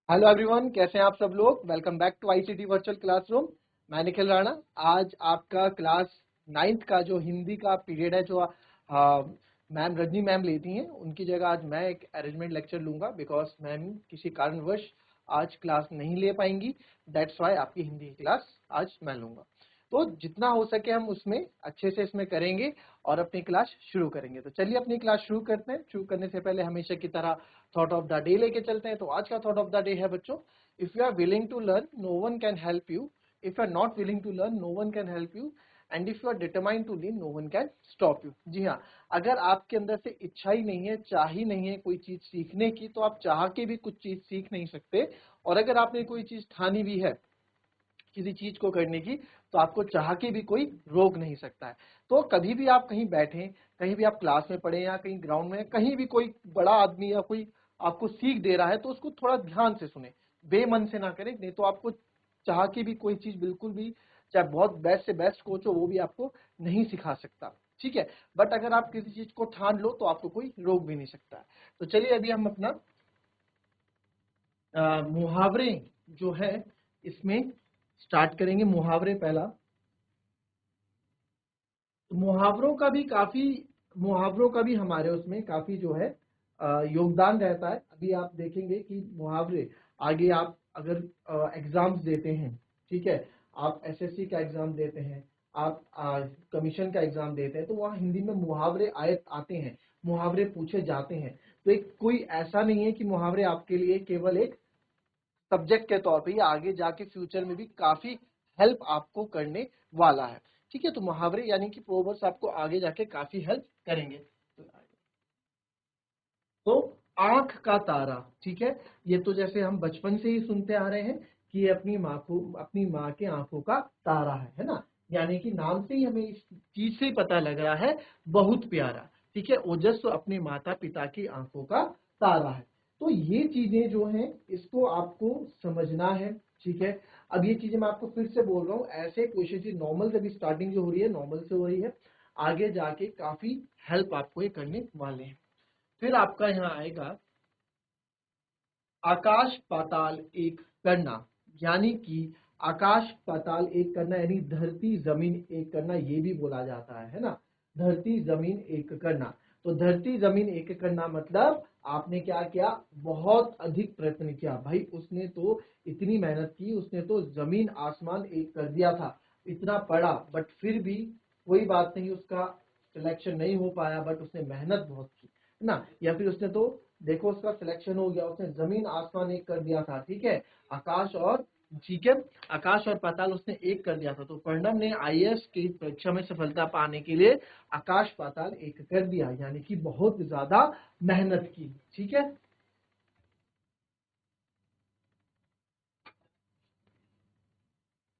Hello everyone, कैसे हैं आप सब लोग। Welcome back to ICT virtual classroom. मैं निखिल राणा। आज आपका क्लास 9th का जो हिंदी का पीरियड है, जो मैम रजनी मैम लेती हैं, उनकी जगह आज मैं एक अरेंजमेंट लेक्चर लूंगा बिकॉज मैम किसी कारणवश आज क्लास नहीं ले पाएंगी। दैट्स वाई आपकी हिंदी की क्लास आज मैं लूंगा। तो जितना हो सके हम उसमें अच्छे से इसमें करेंगे और अपनी क्लास शुरू करेंगे। तो चलिए अपनी क्लास शुरू करते हैं। शुरू करने से पहले हमेशा की तरह थॉट ऑफ द डे लेके चलते हैं। तो आज का थॉट ऑफ द डे है बच्चों, if you are willing to learn no one can help you, if you are not willing to learn no one can help you, and if you are determined to learn no one can stop you. जी हाँ, अगर आपके अंदर से इच्छा ही नहीं है, चाह ही नहीं है कोई चीज सीखने की, तो आप चाह के भी कुछ चीज सीख नहीं सकते। और अगर आपने कोई चीज ठानी भी है किसी चीज को करने की, तो आपको चाह के भी कोई रोक नहीं सकता है। तो कभी भी आप कहीं बैठे, कहीं भी आप क्लास में पढ़े या कहीं ग्राउंड में, कहीं भी कोई बड़ा आदमी या कोई आपको सीख दे रहा है तो उसको थोड़ा ध्यान से सुने, बेमन से ना करें। नहीं तो आपको चाह के भी कोई चीज बिल्कुल भी, चाहे बहुत बेस्ट से बेस्ट कोच हो, वो भी आपको नहीं सिखा सकता। ठीक है, बट अगर आप किसी चीज को ठान लो तो आपको कोई रोक भी नहीं सकता है। तो चलिए अभी हम अपना मुहावरे जो है इसमें स्टार्ट करेंगे। मुहावरे पहला, तो मुहावरों का भी हमारे उसमें काफी जो है योगदान रहता है। अभी आप देखेंगे कि मुहावरे आगे आप अगर एग्जाम्स देते हैं, ठीक है, आप एसएससी का एग्जाम देते हैं, आप कमीशन का एग्जाम देते हैं, तो वहाँ हिंदी में मुहावरे आते हैं, मुहावरे पूछे जाते हैं। तो एक कोई ऐसा नहीं है कि मुहावरे आपके लिए केवल एक सब्जेक्ट के तौर पे, ये आगे जाके फ्यूचर में भी काफी हेल्प आपको करने वाला है। ठीक है, तो मुहावरे यानी कि प्रोवर्ब्स आपको आगे जाके काफी हेल्प करेंगे। तो आंख का तारा, ठीक है, ये तो जैसे हम बचपन से ही सुनते आ रहे हैं कि ये अपनी माँ के आंखों का तारा है ना। यानी कि नाम से ही हमें इस चीज से ही पता लग रहा है, बहुत प्यारा। ठीक है, ओजस्व अपने माता पिता की आंखों का तारा है। तो ये चीजें जो हैं इसको आपको समझना है। ठीक है, अब ये चीजें मैं आपको फिर से बोल रहा हूँ, ऐसे क्वेश्चन नॉर्मल से भी स्टार्टिंग जो हो रही है नॉर्मल से हो रही है, आगे जाके काफी हेल्प आपको ये करने वाले हैं। फिर आपका यहाँ आएगा आकाश पाताल एक करना, यानी कि आकाश पाताल एक करना यानी धरती जमीन एक करना, ये भी बोला जाता है ना। धरती जमीन एक करना, तो धरती जमीन एक करना मतलब आपने क्या किया, बहुत अधिक प्रयत्न किया भाई। उसने तो इतनी मेहनत की, उसने तो जमीन आसमान एक कर दिया था, इतना पढ़ा, बट फिर भी कोई बात नहीं, उसका सिलेक्शन नहीं हो पाया, बट उसने मेहनत बहुत की है ना। या फिर उसने तो देखो उसका सिलेक्शन हो गया, उसने जमीन आसमान एक कर दिया था। ठीक है, आकाश और, ठीक है, आकाश और पाताल उसने एक कर दिया था। तो प्रणब ने आईएएस की परीक्षा में सफलता पाने के लिए आकाश पाताल एक कर दिया, यानी कि बहुत ज्यादा मेहनत की। ठीक है,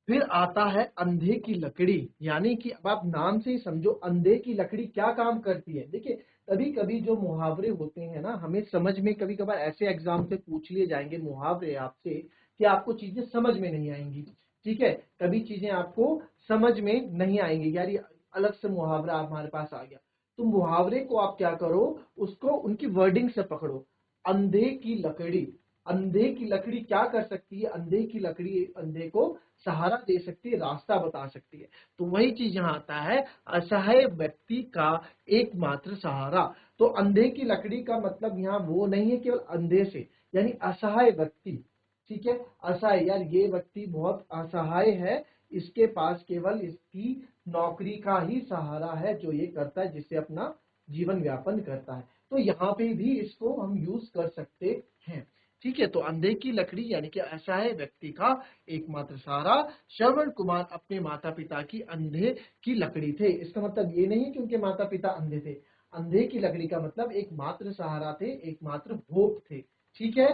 फिर आता है अंधे की लकड़ी, यानी कि अब आप नाम से ही समझो अंधे की लकड़ी क्या काम करती है। देखिए, कभी कभी जो मुहावरे होते हैं ना, हमें समझ में कभी कभार ऐसे एग्जाम से पूछ लिए जाएंगे मुहावरे आपसे कि आपको चीजें समझ में नहीं आएंगी। ठीक है, कभी चीजें आपको समझ में नहीं आएंगी, यार ये अलग से मुहावरा हमारे पास आ गया। तो मुहावरे को आप क्या करो, उसको उनकी वर्डिंग से पकड़ो। अंधे की लकड़ी, अंधे की लकड़ी क्या कर सकती है, अंधे की लकड़ी अंधे को सहारा दे सकती है, रास्ता बता सकती है। तो वही चीज यहाँ आता है, असहाय व्यक्ति का एकमात्र सहारा। तो अंधे की लकड़ी का मतलब यहाँ वो नहीं है केवल अंधे से, यानी असहाय व्यक्ति। ठीक है, असहाय, यार ये व्यक्ति बहुत असहाय है, इसके पास केवल इसकी नौकरी का ही सहारा है जो ये करता है, जिससे अपना जीवन व्यापन करता है। तो यहाँ पे भी इसको हम यूज कर सकते हैं। ठीक है, तो अंधे की लकड़ी यानी कि असहाय व्यक्ति का एकमात्र सहारा। श्रवण कुमार अपने माता पिता की अंधे की लकड़ी थे। इसका मतलब ये नहीं कि उनके माता पिता अंधे थे, अंधे की लकड़ी का मतलब एकमात्र सहारा थे, एकमात्र होप थे। ठीक है,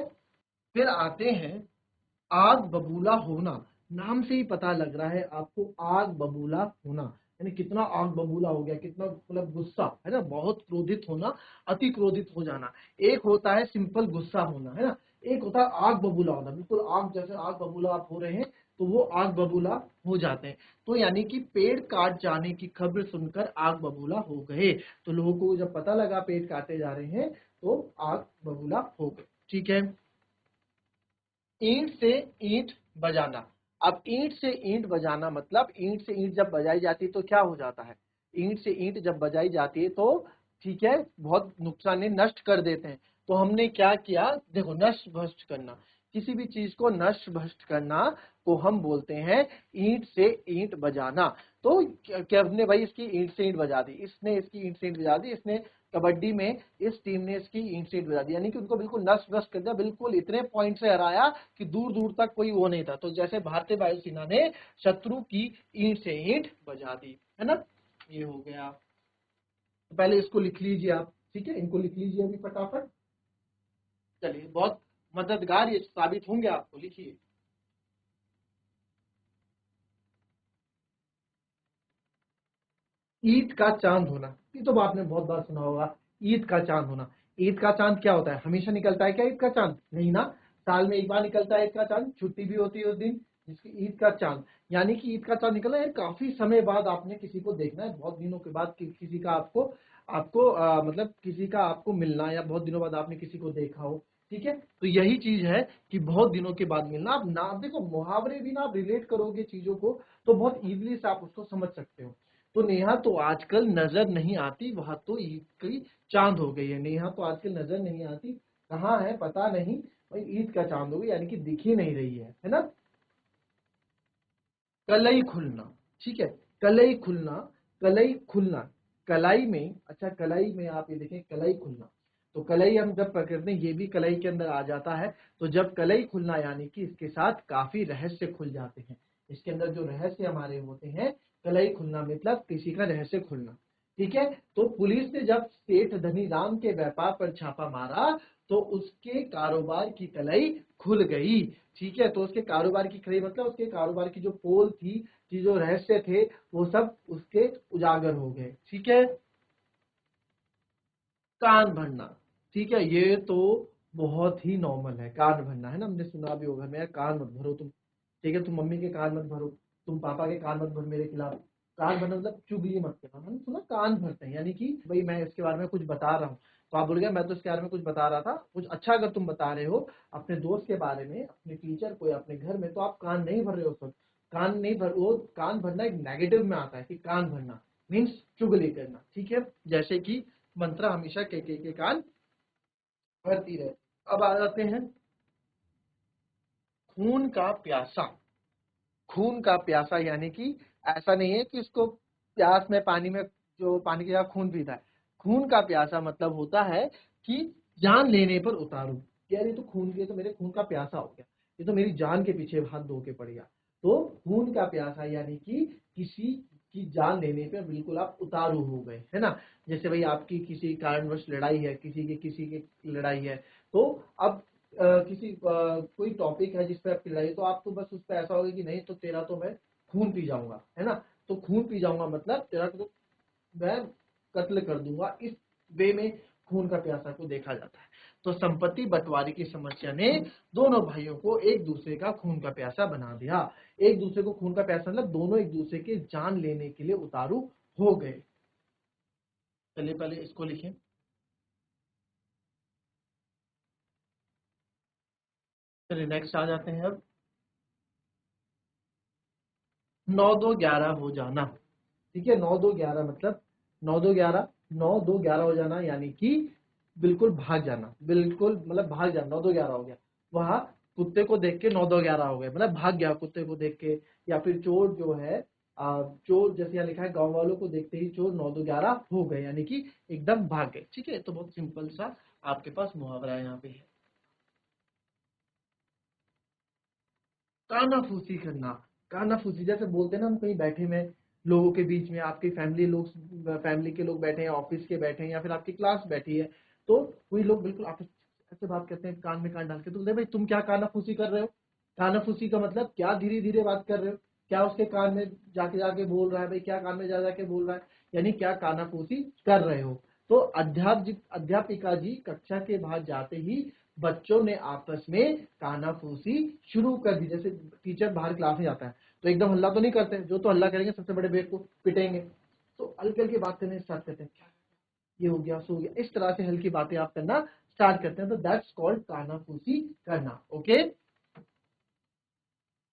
फिर आते हैं आग बबूला होना। नाम से ही पता लग रहा है आपको, आग बबूला होना यानी कितना आग बबूला हो गया, कितना मतलब गुस्सा है ना, बहुत क्रोधित होना, अति क्रोधित हो जाना। एक होता है सिंपल गुस्सा होना, है ना, एक होता है आग बबूला होना, बिल्कुल आग जैसे आग बबूला आप हो रहे हैं, तो वो आग बबूला हो जाते हैं। तो यानी कि पेड़ काट जाने की खबर सुनकर आग बबूला हो गए। तो लोगों को जब पता लगा पेड़ काटे जा रहे हैं तो आग बबूला हो गए। ठीक है, ईंट से ईंट बजाना। अब ईंट से ईंट बजाना मतलब ईंट से ईंट जब बजाई जाती है तो क्या हो जाता है, ईंट से ईंट जब बजाई जाती है तो ठीक है बहुत नुकसान नष्ट कर देते हैं। तो हमने क्या किया, देखो नष्ट भ्रष्ट करना, किसी भी चीज को नष्ट भ्रष्ट करना को हम बोलते हैं ईंट से ईंट बजाना। तो क्या हमने भाई इसकी ईंट से ईंट बजा दी, इसने इसकी ईंट से ईंट बजा दी, इसने कबड्डी में इस टीम ने इसकी ईंट से ईंट बजा दी, यानी कि उनको बिल्कुल नष्ट भ्रष्ट कर दिया, बिल्कुल इतने पॉइंट से हराया कि दूर दूर तक कोई वो नहीं था। तो जैसे भारतीय वायुसेना ने शत्रु की ईंट से ईंट बजा दी, है ना। ये हो गया। तो पहले इसको लिख लीजिए आप, ठीक है, इनको लिख लीजिए अभी फटाफट। चलिए बहुत मददगार ये साबित होंगे आपको, लिखिए। ईद का चांद होना, ये तो आपने बहुत बार सुना होगा, ईद का चांद होना। ईद का चांद क्या होता है, हमेशा निकलता है क्या ईद का चांद, नहीं ना। साल में एक बार निकलता है ईद का चांद, छुट्टी भी होती है उस दिन, जिसकी ईद का चांद, यानी कि ईद का चांद निकला है काफी समय बाद आपने किसी को देखना है, बहुत दिनों के बाद किसी का आपको आपको मतलब किसी का आपको मिलना, या बहुत दिनों बाद आपने किसी को देखा हो, ठीक है। तो यही चीज है कि बहुत दिनों के बाद मिलना। आप ना देखो मुहावरे भी ना आप रिलेट करोगे चीजों को तो बहुत इजीली से आप उसको समझ सकते हो। तो नेहा तो आजकल नजर नहीं आती, वह तो ईद की चांद हो गई है। नेहा तो आजकल नजर नहीं आती, कहाँ है पता नहीं, भाई ईद का चांद हो गई, यानी कि दिख ही नहीं रही है ना। कलई खुलना, ठीक है, कलई खुलना, कलई खुलना, कलाई में, अच्छा कलाई में आप ये देखें कलई खुलना, तो कलई हम जब पकड़ते हैं ये भी कलई के अंदर आ जाता है। तो जब कलई खुलना यानी कि इसके साथ काफी रहस्य खुल जाते हैं, इसके अंदर जो रहस्य हमारे होते हैं, कलई खुलना मतलब किसी का रहस्य खुलना, ठीक है। तो पुलिस ने जब सेठ धनी राम के व्यापार पर छापा मारा तो उसके कारोबार की कलई खुल गई, ठीक है। तो उसके कारोबार की कलई मतलब उसके कारोबार की जो पोल थी, कि जो रहस्य थे, वो सब उसके उजागर हो गए, ठीक है। कान भरना, ठीक है, ये तो बहुत ही नॉर्मल है, कान भरना, है ना, हमने सुना भी होगा, मेरा कान मत भरो तुम, ठीक है, तुम मम्मी के कान मत भरो, तुम पापा के कान मत भरो मेरे खिलाफ। कान भरना मतलब चुगली मत करना, हमने सुना कान भरते हैं, यानी कि भाई मैं इसके बारे में कुछ बता रहा हूँ तो आप बोल गया मैं तो इसके बारे में कुछ बता रहा था, कुछ अच्छा अगर तुम बता रहे हो अपने दोस्त के बारे में, अपने टीचर को या अपने घर में, तो आप कान नहीं भर रहे हो उस वक्त। कान नहीं भर, वो कान भरना एक नेगेटिव में आता है कि कान भरना मीन्स चुगली करना, ठीक है। जैसे कि मंत्रा हमेशा के कान भरती रहे। अब आ जाते हैं खून का प्यासा। खून का प्यासा यानी कि ऐसा नहीं है कि उसको प्यास में पानी में, जो पानी के साथ खून पीता है। खून का प्यासा मतलब होता है कि जान लेने पर उतारू, यार ये तो खून के, तो मेरे खून का प्यासा हो गया, ये तो मेरी जान के पीछे हाथ धो के पड़ गया। तो खून का प्यासा यानी कि किसी की जान लेने पे बिल्कुल आप उतारू हो गए, है ना। जैसे भाई आपकी किसी कारणवश लड़ाई है, किसी की लड़ाई है, तो अब किसी कोई टॉपिक है जिस पे आपकी लड़ाई, तो आप तो बस उस पर ऐसा होगा कि नहीं तो तेरा तो मैं खून पी जाऊंगा, है ना। तो खून पी जाऊंगा मतलब तेरा तो मैं कत्ल कर दूंगा, इस वे में खून का प्यासा को देखा जाता है। तो संपत्ति बंटवारे की समस्या ने दोनों भाइयों को एक दूसरे का खून का प्यासा बना दिया। एक दूसरे को खून का प्यासा मतलब दोनों एक दूसरे के जान लेने के लिए उतारू हो गए। चलिए पहले इसको लिखें। चलिए नेक्स्ट आ जाते हैं अब। 9 2 11 हो जाना, ठीक है, 9 2 11 मतलब 9 2 11, 9 2 11 हो जाना यानी कि बिल्कुल भाग जाना, बिल्कुल मतलब भाग जाना, 9 2 11 हो गया। वहां कुत्ते को देख के 9 2 11 हो गए, मतलब भाग गया कुत्ते को देख के। या फिर चोर जो है, चोर जैसे यहाँ लिखा है, गांव वालों को देखते ही चोर 9 2 11 हो गए, यानी कि एकदम भाग गए, ठीक है। तो बहुत सिंपल सा आपके पास मुहावरा यहाँ पे है। कानाफूसी करना, कानाफूसी जैसे बोलते हैं ना, हम कहीं बैठे में लोगों के बीच में, आपकी फैमिली लोग, फैमिली के लोग बैठे हैं, ऑफिस के बैठे हैं, या फिर आपकी क्लास बैठी है, तो कोई लोग बिल्कुल आपस ऐसे बात करते हैं, कान में कान डाल के, तो बोलते हैं भाई तुम क्या कानाफूसी कर रहे हो। कानाफूसी का मतलब क्या धीरे धीरे बात कर रहे हो, क्या उसके कान में जाके जाके बोल रहा है, भाई क्या कान में जा जाके बोल रहा है, यानी क्या कानाफूसी कर रहे हो। तो अध्यापिका जी कक्षा के बाहर जाते ही बच्चों ने आपस में कानाफूसी शुरू कर दी। जैसे टीचर बाहर क्लास में जाता है तो एकदम हल्ला तो नहीं करते, जो तो हल्ला करेंगे सबसे बड़े बेग को पिटेंगे, तो हल्के हल्की बात करने स्टार्ट करते हैं, क्या ये हो गया सो हो गया, इस तरह से हल्की बातें आप करना स्टार्ट करते हैं, तो दैट्स कॉल्ड कानाफूसी करना, ओके।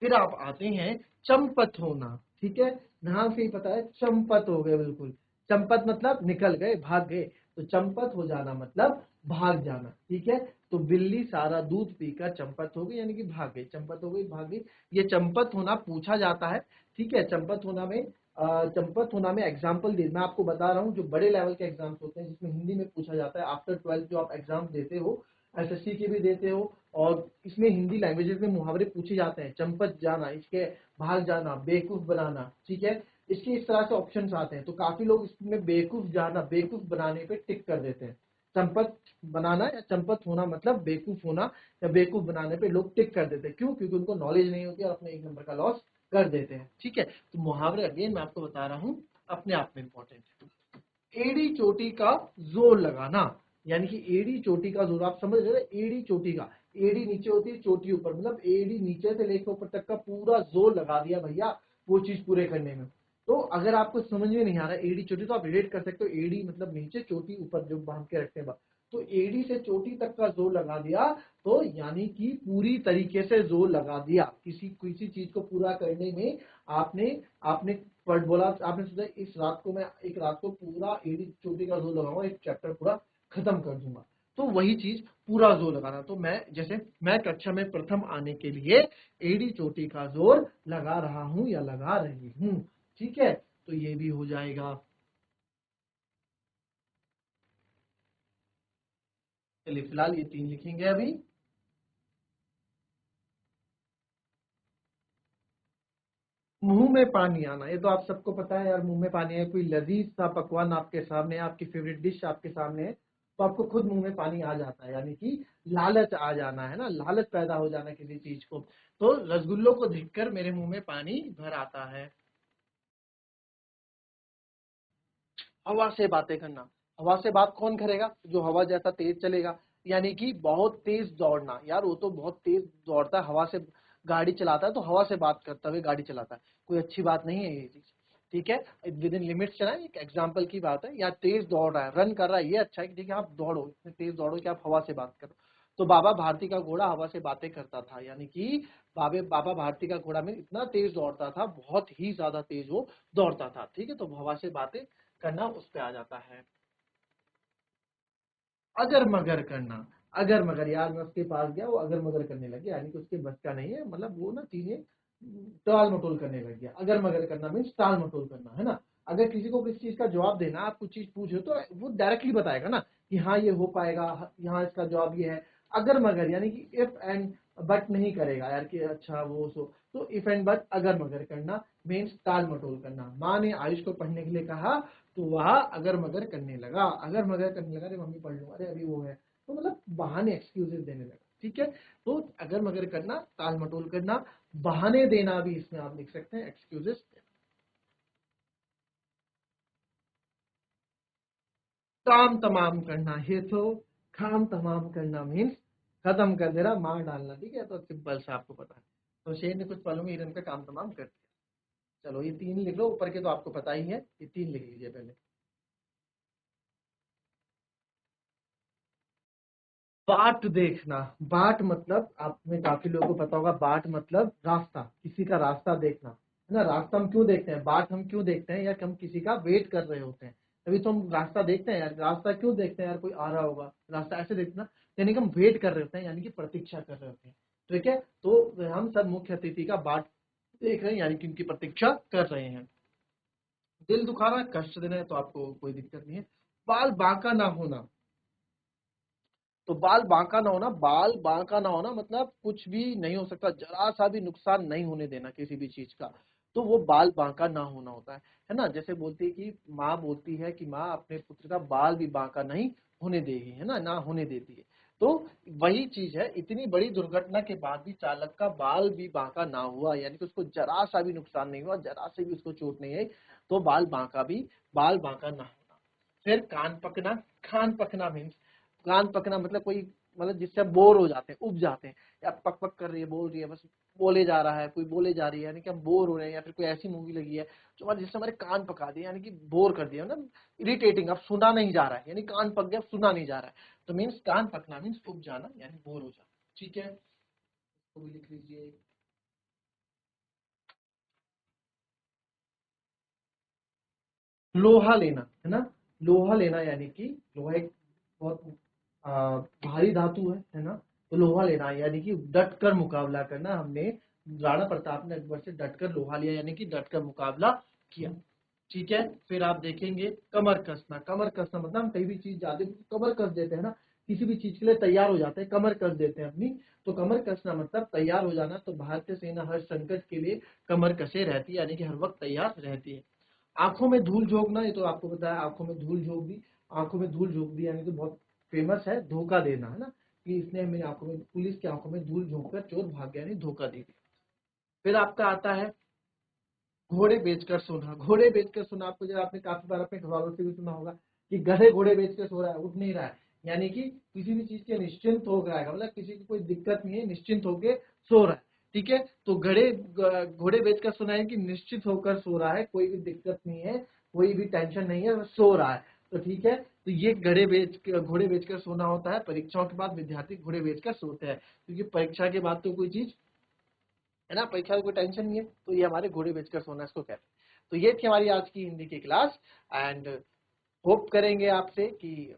फिर आप आते हैं चंपत होना, ठीक है, नाम से ही पता है चंपत हो गए बिल्कुल। चंपत मतलब निकल गए, भाग गए, तो चंपत हो जाना मतलब भाग जाना, ठीक है। तो बिल्ली सारा दूध पीकर चंपत हो गई, यानी कि भाग गई, चंपत हो गई, भाग गई। ये चंपत होना पूछा जाता है, ठीक है। चंपत होना में एग्जाम्पल दे, मैं आपको बता रहा हूँ जो बड़े लेवल के एग्जाम्स होते हैं जिसमें हिंदी में पूछा जाता है, आफ्टर 12 जो आप एग्जाम देते हो, एसएससी के भी देते हो, और इसमें हिंदी लैंग्वेजेस में मुहावरे पूछे जाते हैं। चंपत जाना, इसके भाग जाना, बेवकूफ बनाना, ठीक है। इसके इस तरह से ऑप्शंस आते हैं, तो काफी लोग इसमें बेवकूफ जाना, बेवकूफ बनाने पे टिक कर देते हैं। चंपत बनाना या चंपत होना मतलब बेवकूफ होना या बेवकूफ बनाने पे लोग टिक कर देते हैं। क्यों? क्योंकि उनको नॉलेज नहीं होती और अपने एक नंबर का लॉस कर देते हैं, ठीक है। तो मुहावरे अगेन मैं आपको बता रहा हूँ, अपने आप में इंपॉर्टेंट है। एड़ी चोटी का जोर लगाना, यानी कि एड़ी चोटी का जोर, आप समझ रहे हो, एड़ी चोटी का, एड़ी नीचे होती है, चोटी ऊपर, मतलब एड़ी नीचे से लेकर ऊपर तक का पूरा जोर लगा दिया भैया वो चीज पूरे करने में। तो अगर आपको समझ में नहीं आ रहा एड़ी चोटी, तो आप रिलेट कर सकते हो, एड़ी मतलब नीचे, चोटी ऊपर जो बांध के रखते हैं, तो एड़ी से चोटी तक का जोर लगा दिया, तो यानी कि पूरी तरीके से जोर लगा दिया किसी किसी चीज को पूरा करने में। आपने आपने पर बोला, आपने सोचा इस रात को मैं एक रात को पूरा एड़ी चोटी का जोर लगाऊंगा, एक चैप्टर पूरा खत्म कर दूंगा, तो वही चीज पूरा जोर लगाना। तो मैं जैसे मैं कक्षा में प्रथम आने के लिए एड़ी चोटी का जोर लगा रहा हूं या लगा रही हूं, ठीक है। तो ये भी हो जाएगा। चलिए फिलहाल ये 3 लिखेंगे अभी। मुंह में पानी आना, ये तो आप सबको पता है यार, मुंह में पानी है, कोई लजीज सा पकवान आपके सामने है, आपकी फेवरेट डिश आपके सामने है, तो आपको खुद मुंह में पानी आ जाता है, यानी कि लालच आ जाना है ना, लालच पैदा हो जाना किसी चीज को। तो रसगुल्लों को देखकर मेरे मुंह में पानी भर आता है। हवा से बातें करना, हवा से बात कौन करेगा? जो हवा जैसा तेज चलेगा, यानी कि बहुत तेज दौड़ना, यार वो तो बहुत तेज दौड़ता है, हवा से गाड़ी चलाता है, तो हवा से बात करते हुए गाड़ी चलाता है, कोई अच्छी बात नहीं है ये चीज, ठीक है। विद इन लिमिट्स चलाए, एक एग्जाम्पल की बात है, या तेज दौड़ रहा है, रन कर रहा है, ये अच्छा है कि ठीक है आप दौड़ो, इतने तेज दौड़ो कि आप हवा से बात करो। तो बाबा भारती का घोड़ा हवा से बातें करता था, यानी कि बाबा भारती का घोड़ा में इतना तेज दौड़ता था, बहुत ही ज्यादा तेज वो दौड़ता था, ठीक है। तो हवा से बातें करना उस पे आ जाता है। अगर मगर करना, अगर मगर, यार मैं उसके पास गया, वो अगर मगर करने लगे, यानी कि उसके बस का नहीं है, मतलब वो ना चीजें टाल मटोल करने लग गया। अगर मगर करना मीन्स टाल मटोल करना, है ना। अगर किसी को किसी चीज का जवाब देना, आप कुछ चीज पूछे तो वो डायरेक्टली बताएगा ना कि हाँ ये हो पाएगा, यहाँ इसका जवाब ये है। अगर मगर यानी कि इफ एंड बट नहीं करेगा यार, कि अच्छा वो सो, तो इफ एंड बट अगर मगर करना मीन्स टाल मटोल करना। माँ ने आयुष को पढ़ने के लिए कहा, तो वह अगर मगर करने लगा, अगर मगर करने लगा, अरे मम्मी पढ़ लूँ, अरे अभी वो है, तो मतलब बहाने, एक्सक्यूजेस देने लगा, ठीक है। तो अगर मगर करना, टाल मटोल करना, बहाने देना भी इसमें आप लिख सकते हैं, एक्सक्यूजेस। काम तमाम करना, ये तो काम तमाम करना मीन्स खत्म कर देना, मार डालना, ठीक है। तो सिंपल से आपको पता है। तो शेर ने कुछ पलों में हिरन का काम तमाम कर दिया। चलो ये 3 लिख लो, ऊपर के तो आपको पता ही है, ये 3 लिख लीजिए पहले। बाट देखना, बाट मतलब आप में काफी लोगों को पता होगा, बाट मतलब रास्ता, किसी का रास्ता देखना, है ना। रास्ता हम क्यों देखते हैं, बाट हम क्यों देखते हैं, या हम किसी का वेट कर रहे होते हैं, तभी तो हम रास्ता देखते हैं यार। रास्ता क्यों देखते हैं यार, कोई आ रहा होगा, रास्ता ऐसे देखना, यानी कि हम वेट कर रहे होते हैं, यानी कि प्रतीक्षा कर रहे होते हैं, ठीक है। तो हम सब मुख्य अतिथि का बाट देख रहे हैं, यानी कि उनकी प्रतीक्षा कर रहे हैं। दिल दुखाना, कष्ट देना है, तो आपको कोई दिक्कत नहीं है। बाल बांका ना होना, तो बाल बांका ना होना, बाल बांका ना होना मतलब कुछ भी नहीं हो सकता, जरा सा भी नुकसान नहीं होने देना किसी भी चीज का, तो वो बाल बांका ना होना होता है ना। जैसे बोलती है कि माँ बोलती है कि माँ अपने पुत्र का बाल भी बांका नहीं होने देगी, है ना, ना होने देती है। तो वही चीज है, इतनी बड़ी दुर्घटना के बाद भी चालक का बाल भी बांका ना हुआ, यानी कि उसको जरा सा भी नुकसान नहीं हुआ, जरा से भी उसको चोट नहीं आई, तो बाल बांका ना होना। फिर कान पकना, कान पकना मीन्स, कान पकना मतलब कोई, मतलब जिससे हम बोर हो जाते हैं, उब जाते हैं, या पक पक कर रही है, बोल रही है, बस बोले जा रहा है, कोई बोले जा रही है, यानी कि हम बोर हो रहे हैं, या फिर कोई ऐसी मूवी लगी है जो हमारे, जिससे हमारे कान पका दिए, यानी कि बोर कर दिया, मतलब इरिटेटिंग, अब सुना नहीं जा रहा है, यानी कान पक गया, सुना नहीं जा रहा है, तो मीन्स कान पकना मीन्स उब जाना, यानी बोर हो जाना, ठीक है। तो भी लिख लीजिए। लोहा लेना है ना, लोहा लेना यानी कि लोहा एक बहुत भारी धातु है ना। तो लोहा लेना यानी कि डट कर मुकाबला करना। हमने राणा प्रताप ने अकबर से डट कर लोहा लिया यानी कि डट कर मुकाबला किया। ठीक है, फिर आप देखेंगे कमर कसना। कमर कसना मतलब हम कहीं भी चीज जाते हैं तो कमर कस देते हैं ना, किसी भी चीज के लिए तैयार हो जाते हैं, कमर कस देते हैं अपनी। तो कमर कसना मतलब तैयार हो जाना। तो भारतीय सेना हर संकट के लिए कमर कसे रहती है यानी कि हर वक्त तैयार रहती है। आंखों में धूल झोंकना, ये तो आपको पता है, आंखों में धूल झोंक दी। आंखों में धूल झोंक दी यानी तो बहुत फेमस है धोखा देना, है ना, कि इसने मेरी आंखों में, पुलिस की आंखों में धूल झोंक कर चोर भाग गया, यानी धोखा दे दिया। फिर आपका आता है घोड़े बेचकर सोना। घोड़े बेचकर सोना, आपको जब आपने काफी बार अपने घर वालों से भी सुना होगा कि गधे घोड़े बेच के सो रहा है, उठ नहीं रहा है, यानी कि किसी भी चीज के निश्चिंत हो रहा है, मतलब किसी की कोई दिक्कत नहीं है, निश्चिंत होकर सो रहा है। ठीक है, तो घोड़े बेचकर सोना है कि निश्चित होकर सो रहा है, कोई भी दिक्कत नहीं है, कोई भी टेंशन नहीं है, सो रहा है। तो ठीक है, तो ये घोड़े बेचकर सोना होता है। परीक्षाओं के बाद विद्यार्थी घोड़े बेचकर सोते हैं, क्योंकि परीक्षा के बाद तो कोई चीज, है ना, परीक्षा में कोई टेंशन नहीं है, तो ये हमारे घोड़े बेचकर सोना इसको कहते हैं। तो ये थी हमारी आज की हिंदी की क्लास। एंड होप करेंगे आपसे कि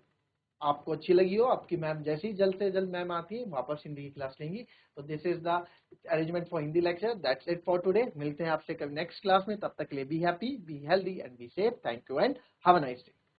आपको अच्छी लगी हो। आपकी मैम जैसे ही जल्द से जल्द मैम आती है वापस हिंदी की क्लास लेंगी। तो this is the arrangement for Hindi lecture. That's it for today. मिलते हैं आपसे कभी नेक्स्ट क्लास में। तब तक के लिए be happy, be healthy and be safe. Thank you and have a nice day.